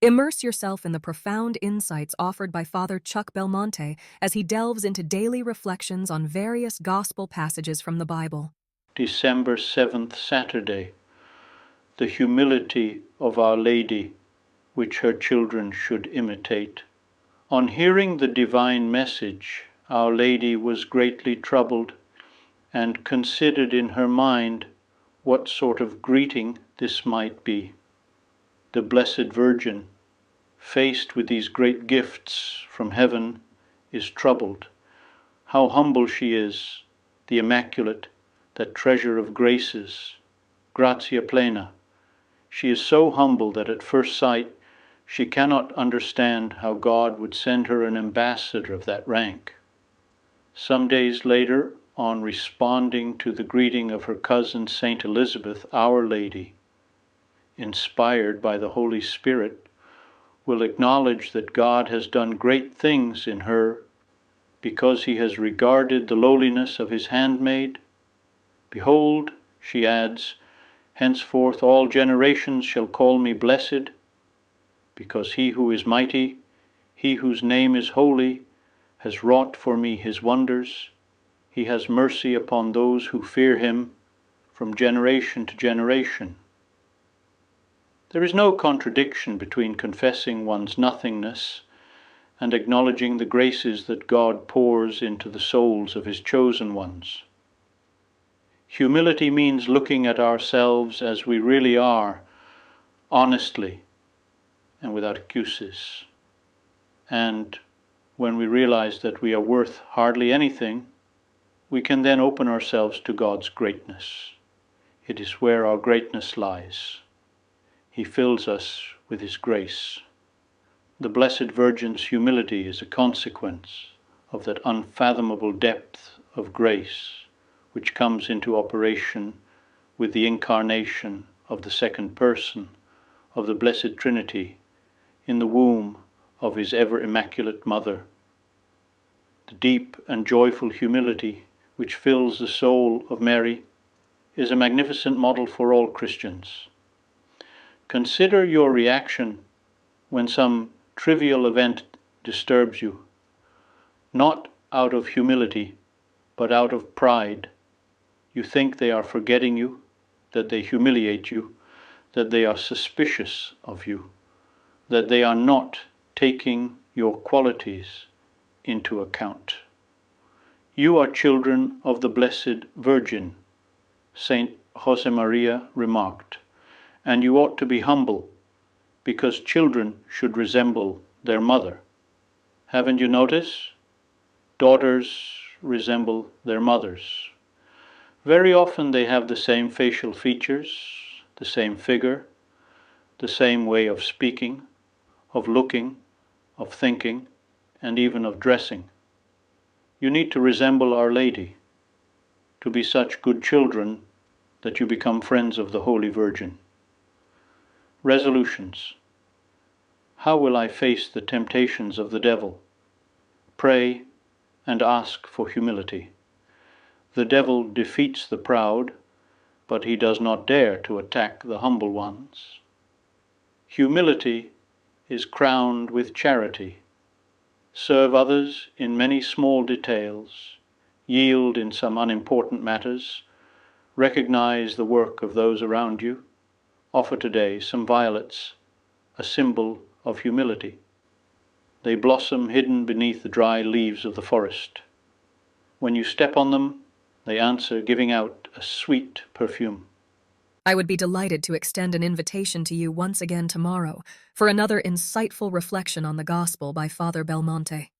Immerse yourself in the profound insights offered by Father Chuck Belmonte as he delves into daily reflections on various gospel passages from the Bible. December 7th, Saturday. The humility of Our Lady, which her children should imitate. On hearing the divine message, Our Lady was greatly troubled and considered in her mind what sort of greeting this might be. The Blessed Virgin, faced with these great gifts from heaven, is troubled. How humble she is, the Immaculate, that treasure of graces, gratia plena. She is so humble that at first sight she cannot understand how God would send her an ambassador of that rank. Some days later, on responding to the greeting of her cousin Saint Elizabeth, Our Lady, inspired by the Holy Spirit, will acknowledge that God has done great things in her because he has regarded the lowliness of his handmaid. Behold, she adds, henceforth all generations shall call me blessed, because he who is mighty, he whose name is holy, has wrought for me his wonders. He has mercy upon those who fear him from generation to generation. There is no contradiction between confessing one's nothingness and acknowledging the graces that God pours into the souls of his chosen ones. Humility means looking at ourselves as we really are, honestly and without excuses. And when we realize that we are worth hardly anything, we can then open ourselves to God's greatness. It is where our greatness lies. He fills us with his grace. The Blessed Virgin's humility is a consequence of that unfathomable depth of grace which comes into operation with the incarnation of the second person of the Blessed Trinity in the womb of his ever-immaculate Mother. The deep and joyful humility which fills the soul of Mary is a magnificent model for all Christians. Consider your reaction when some trivial event disturbs you, not out of humility, but out of pride. You think they are forgetting you, that they humiliate you, that they are suspicious of you, that they are not taking your qualities into account. You are children of the Blessed Virgin, Saint Josemaria remarked, and you ought to be humble, because children should resemble their mother. Haven't you noticed? Daughters resemble their mothers. Very often they have the same facial features, the same figure, the same way of speaking, of looking, of thinking, and even of dressing. You need to resemble Our Lady, to be such good children that you become friends of the Holy Virgin. Resolutions. How will I face the temptations of the devil? Pray and ask for humility. The devil defeats the proud, but he does not dare to attack the humble ones. Humility is crowned with charity. Serve others in many small details, yield in some unimportant matters, recognize the work of those around you. Offer today some violets, a symbol of humility. They blossom hidden beneath the dry leaves of the forest. When you step on them, they answer, giving out a sweet perfume. I would be delighted to extend an invitation to you once again tomorrow for another insightful reflection on the Gospel by Father Belmonte.